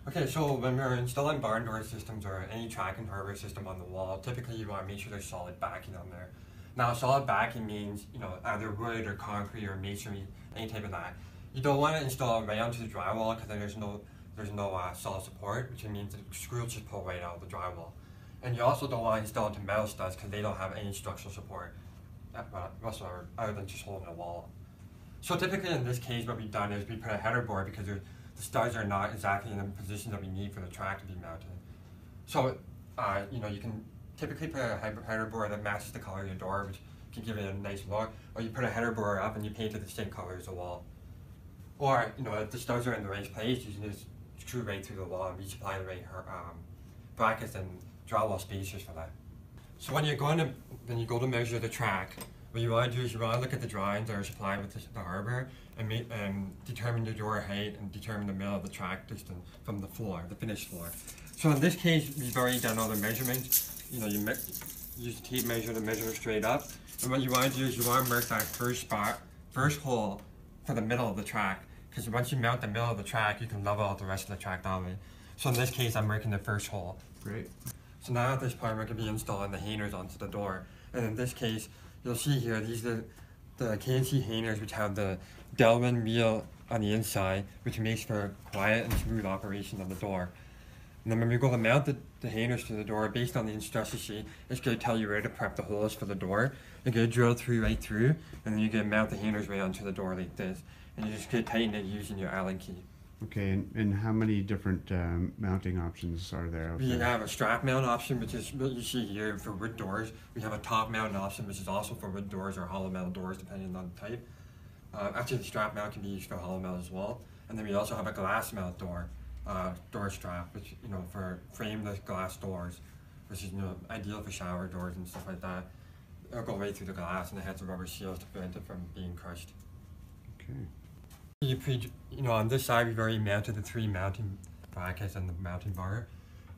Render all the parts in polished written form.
Okay, so when we're installing barn door systems or any track and hardware system on the wall, typically you want to make sure there's solid backing on there. Now, solid backing means, either wood or concrete or masonry, any type of that. You don't want to install it right onto the drywall because then there's no solid support, which means the screw will just pull right out of the drywall. And you also don't want to install it to metal studs because they don't have any structural support whatsoever other than just holding a wall. So typically in this case, what we've done is we put a header board because the studs are not exactly in the position that we need for the track to be mounted. So, you can typically put a header board that matches the color of your door, which can give it a nice look, or you put a header board up and you paint it the same color as the wall. Or, if the studs are in the right place, you can just screw right through the wall and resupply the right brackets and drywall spacers for that. So when you go to measure the track, what you want to do is you want to look at the drawings that are supplied with the hardware and determine the door height and determine the middle of the track distance from the floor, the finished floor. So in this case, we've already done all the measurements. You use the tape measure to measure it straight up. And what you want to do is you want to mark that first hole for the middle of the track. Because once you mount the middle of the track, you can level out the rest of the track that way. So in this case, I'm marking the first hole. Great. So now at this point, we're going to be installing the hangers onto the door. And in this case, you'll see here, these are the KNC hangers, which have the Delrin wheel on the inside, which makes for a quiet and smooth operation of the door. And then when we go to mount the hangers to the door, based on the instruction sheet, it's going to tell you where to prep the holes for the door. You're going to drill right through, and then you're going to mount the hangers right onto the door like this. And you're just going to tighten it using your Allen key. Okay, and how many different mounting options are there? We have a strap mount option, which is what you see here for wood doors. We have a top mount option, which is also for wood doors or hollow metal doors, depending on the type. Actually, the strap mount can be used for hollow metal as well. And then we also have a glass mount door strap, which for frameless glass doors, which is ideal for shower doors and stuff like that. It'll go right through the glass, and it has the rubber seals to prevent it from being crushed. Okay. On this side, we've already mounted the 3 mounting brackets and the mounting bar.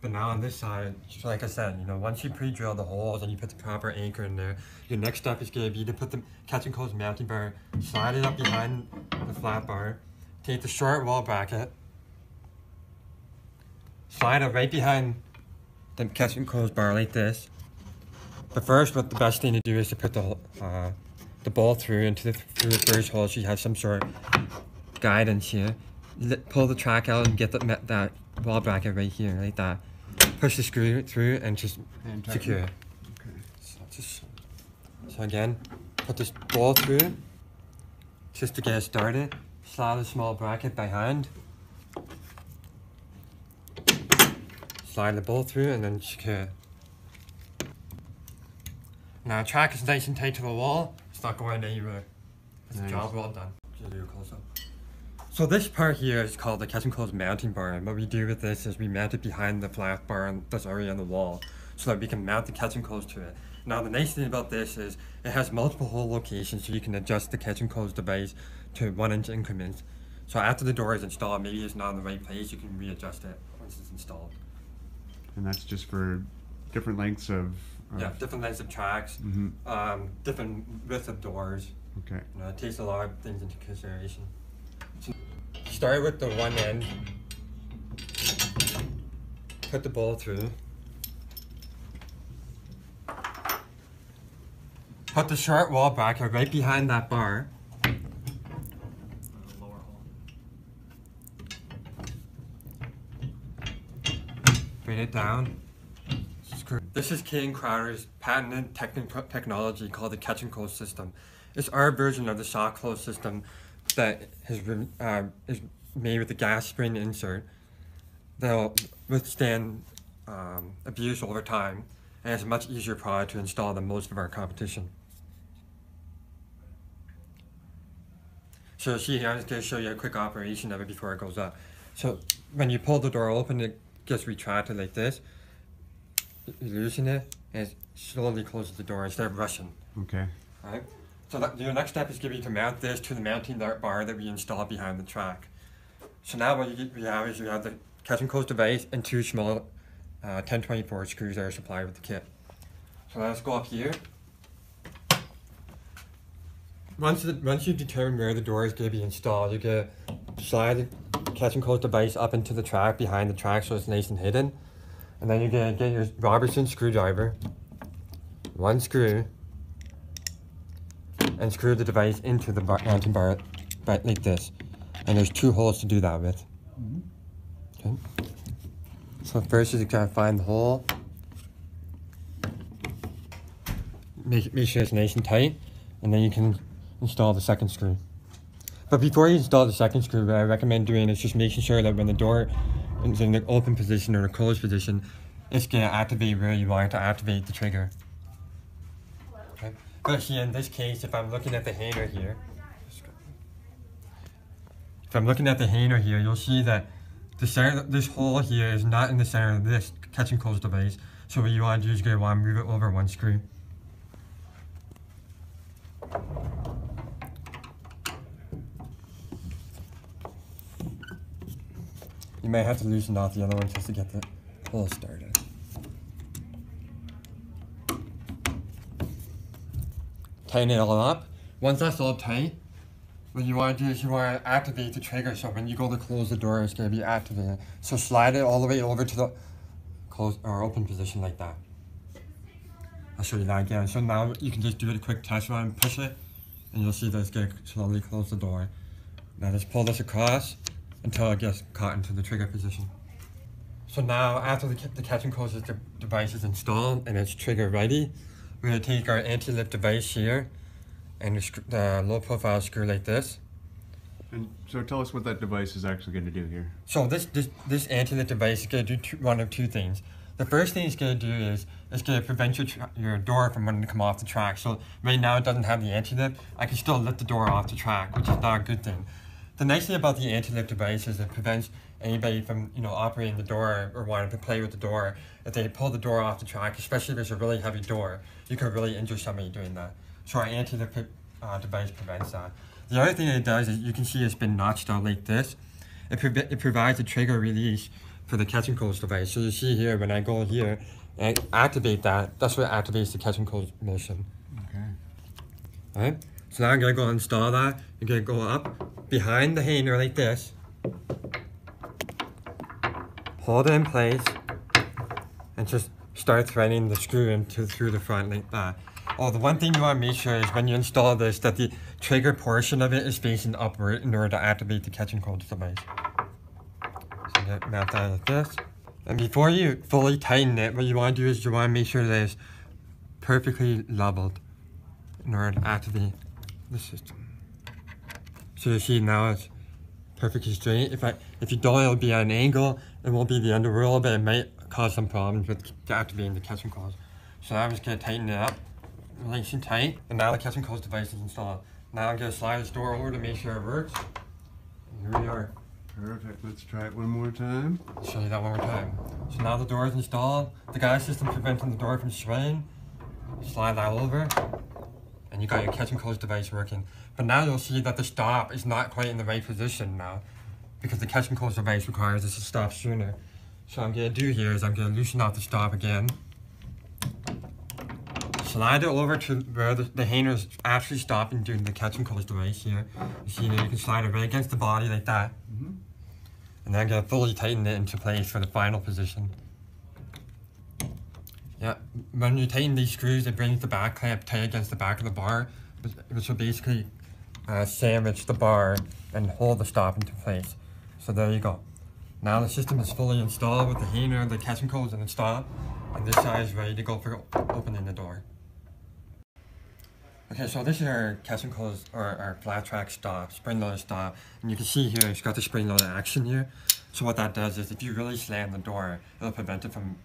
But now on this side, just like I said, once you pre-drill the holes and you put the proper anchor in there, your next step is going to be to put the catch and close mounting bar, slide it up behind the flat bar, take the short wall bracket, slide it right behind the catch and close bar like this. But first, the best thing to do is to put the bolt through the first hole so you have some sort of guidance here. Pull the track out and get that wall bracket right here, like that. Push the screw through and just secure it. Okay. So again, put this bolt through just to get it started. Slide a small bracket behind. Slide the bolt through and then secure it. Now the track is nice and tight to the wall. It's not going anywhere. It's a job well done. Just do a close-up. So this part here is called the catch and close mounting bar, and what we do with this is we mount it behind the flat bar that's already on the wall so that we can mount the catch and close to it. Now the nice thing about this is it has multiple hole locations so you can adjust the catch and close device to 1-inch increments. So after the door is installed, maybe it's not in the right place, you can readjust it once it's installed. And that's just for different lengths of... Yeah, different lengths of tracks, different width of doors. Okay. It takes a lot of things into consideration. So start with the one end, put the bolt through, put the short wall bracket right behind that bar, lower hole. Bring it down. This is King Crowder's patented technology called the catch and close system. It's our version of the shock close system that is made with a gas spring insert that will withstand abuse over time, and it's a much easier product to install than most of our competition. So see here, I'm just going to show you a quick operation of it before it goes up. So when you pull the door open, it gets retracted like this. You loosen it, and it slowly closes the door instead of rushing. Okay. Alright? So your next step is going to be to mount this to the mounting bar that we installed behind the track. So now what we have is we have the catch and close device and 2 small 1024 screws that are supplied with the kit. So let's go up here. Once you determine where the door is going to be installed, you're going to slide the catch and close device up into the track, behind the track, so it's nice and hidden. And then you're gonna get your Robertson screwdriver, one screw, and screw the device into the mounting bar like this. And there's 2 holes to do that with. Okay. So first you gotta find the hole. Make sure it's nice and tight, and then you can install the second screw. But before you install the second screw, what I recommend doing is just making sure that when the door is in the open position or the closed position, it's going to activate where you want it to activate the trigger. Okay. But here in this case, if I'm looking at the hanger here, you'll see that the center, this hole here is not in the center of this catch and close device. So what you want to do is you're going to want to move it over 1 screw. You might have to loosen off the other one just to get the hole started. Tighten it all up. Once that's all tight, what you want to do is you want to activate the trigger, so when you go to close the door, it's going to be activated. So slide it all the way over to the close or open position like that. I'll show you that again. So now you can just do it a quick test run, push it, and you'll see that it's going to slowly close the door. Now just pull this across until it gets caught into the trigger position. So now after the catch and close device is installed and it's trigger ready, we're going to take our anti-lift device here and the low profile screw like this. And so tell us what that device is actually going to do here. So this anti-lift device is going to do one of 2 things. The first thing it's going to do is it's going to prevent your door from wanting to come off the track. So right now it doesn't have the anti-lift. I can still lift the door off the track, which is not a good thing. The nice thing about the anti-lift device is it prevents anybody from, operating the door or wanting to play with the door. If they pull the door off the track, especially if it's a really heavy door, you could really injure somebody doing that. So our anti-lift device prevents that. The other thing it does is you can see it's been notched out like this. It provides a trigger release for the catch and close device. So you see here, when I go here and activate that, that's what activates the catch and close motion. Okay. All right. So now I'm going to go install that. You're going to go up behind the hanger like this. Hold it in place. And just start threading the screw through the front like that. Oh, the one thing you want to make sure is when you install this, that the trigger portion of it is facing upward in order to activate the catch and close device. So get mount that like this. And before you fully tighten it, what you want to do is you want to make sure that it's perfectly leveled in order to activate the system. So you see now it's perfectly straight. If you don't, it'll be at an angle. It won't be the underroll, but it might cause some problems with activating the catch and close. So I'm just going to tighten it up, nice and tight. And now the catch and close device is installed. Now I'm going to slide this door over to make sure it works. And here we are. Perfect. Let's try it one more time. I'll show you that one more time. So now the door is installed. The guide system preventing the door from swaying. Slide that over. And you got your catch and close device working. But now you'll see that the stop is not quite in the right position now, because the catch and close device requires us to stop sooner. So what I'm going to do here is I'm going to loosen off the stop again. Slide it over to where the hanger is actually stopping during the catch and close device here. You see that you can slide it right against the body like that. And then I'm going to fully tighten it into place for the final position. Yeah, when you tighten these screws, it brings the back clamp tight against the back of the bar, which will basically sandwich the bar and hold the stop into place. So there you go. Now the system is fully installed with the hanger, the catch and close, and the stop, and this side is ready to go for opening the door. Okay, so this is our catch and close, or our flat track stop, spring loaded stop, and you can see here it's got the spring loaded action here. So what that does is if you really slam the door, it'll prevent it from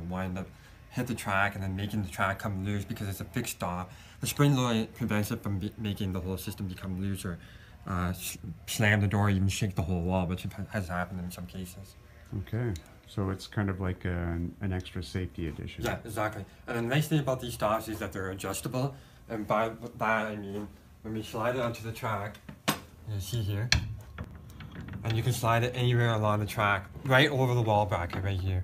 wanting to hit the track and then making the track come loose because it's a fixed stop. The spring load prevents it from making the whole system become loose or slam the door, even shake the whole wall, which has happened in some cases. Okay, so it's kind of like an extra safety addition. Yeah, exactly. And the nice thing about these stops is that they're adjustable. And by that I mean, when we slide it onto the track, you see here, and you can slide it anywhere along the track, right over the wall bracket right here.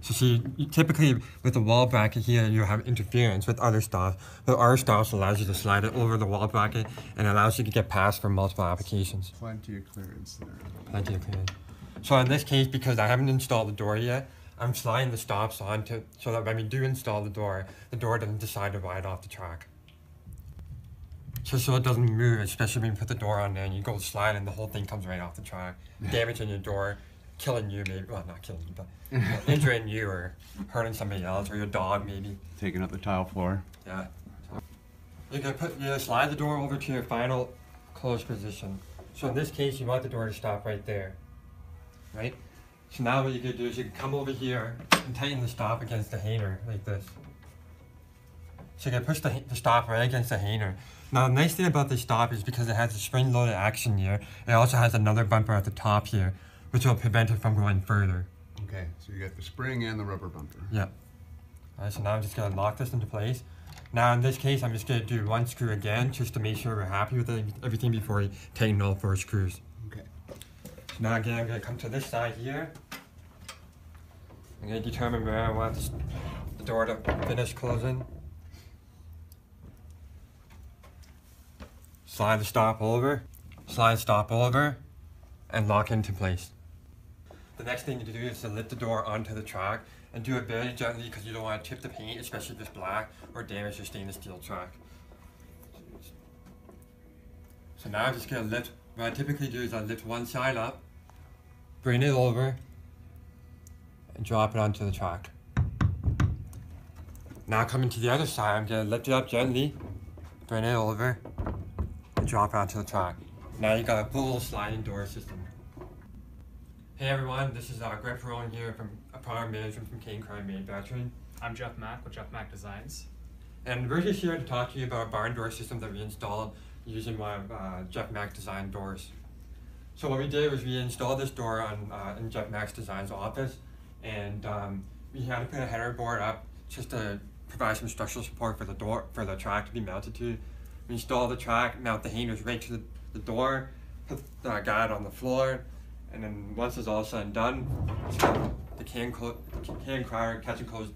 So see, typically with the wall bracket here, you have interference with other stuff, but our stuff allows you to slide it over the wall bracket and allows you to get past for multiple applications. Plenty of clearance there. Plenty of clearance. So in this case, because I haven't installed the door yet, I'm sliding the stops onto so that when we do install the door doesn't decide to ride off the track. So it doesn't move, especially when you put the door on there and you go slide and the whole thing comes right off the track, damaging your door, killing you maybe, well not killing you, but injuring you or hurting somebody else or your dog maybe. Taking up the tile floor. Yeah. You slide the door over to your final closed position. So in this case, you want the door to stop right there, right? So now what you can do is you can come over here and tighten the stop against the hanger like this. So you can push the stop right against the hanger. Now the nice thing about this stop is because it has a spring-loaded action here, it also has another bumper at the top here, which will prevent it from going further. Okay, so you got the spring and the rubber bumper. Yep. Alright, so now I'm just going to lock this into place. Now in this case, I'm just going to do one screw again, just to make sure we're happy with everything before we tighten all 4 screws. Okay. So now again, I'm going to come to this side here. I'm going to determine where I want the door to finish closing. Slide the stop over, and lock into place. The next thing to do is to lift the door onto the track and do it very gently because you don't want to tip the paint, especially if it's black, or damage your stainless steel track. So now I'm just going to lift, what I typically do is I lift one side up, bring it over, and drop it onto the track. Now coming to the other side, I'm going to lift it up gently, bring it over, and drop it onto the track. Now you got a full sliding door system. Hey everyone, this is Greg Perone here from Product Management from KNC Manufacturing. I'm Jeff Mack with Jeff Mack Designs. And we're just here to talk to you about barn door system that we installed using one of Jeff Mack Design doors. So what we did was we installed this door in Jeff Mack's Design's office, and we had to put a header board up just to provide some structural support for the door, for the track to be mounted to. We install the track, mount the hangers right to the door, put the guide on the floor, and then once it's all said and done, it's got the can crier catch and close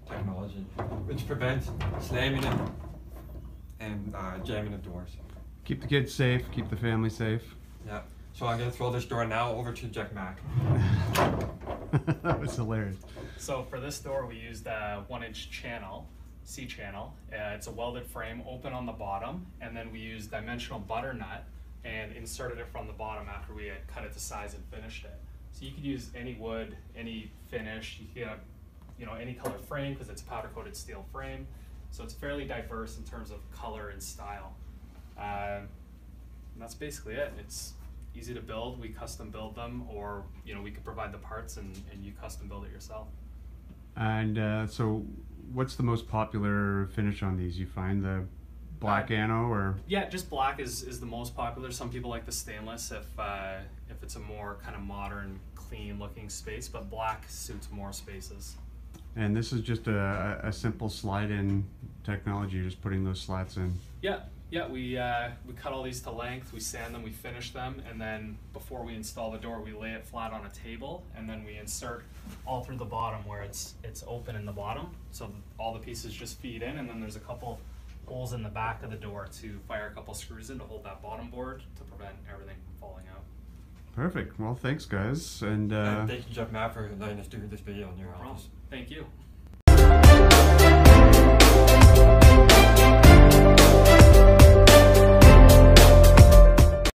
technology, which prevents slamming it and jamming the doors. Keep the kids safe, keep the family safe. Yeah. So I'm going to throw this door now over to Jeff Mack. That was hilarious. So for this door, we used a 1-inch channel, C-channel. It's a welded frame, open on the bottom, and then we used dimensional butternut and inserted it from the bottom after we had cut it to size and finished it. So you could use any wood, any finish. You could have, any color frame because it's a powder-coated steel frame. So it's fairly diverse in terms of color and style. And that's basically it. It's easy to build. We custom build them, or we could provide the parts and you custom build it yourself. And so what's the most popular finish on these? You find the black ano, or? Yeah, just black is the most popular. Some people like the stainless if it's a more kind of modern, clean looking space, but black suits more spaces. And this is just a simple slide-in technology, just putting those slats in. Yeah, we cut all these to length, we sand them, we finish them, and then before we install the door, we lay it flat on a table, and then we insert all through the bottom where it's open in the bottom, so all the pieces just feed in, and then there's a couple holes in the back of the door to fire a couple screws in to hold that bottom board to prevent everything from falling out. Perfect. Well, thanks, guys. And thank you, Jeff Mack, for letting us do this video in your office. Thank you.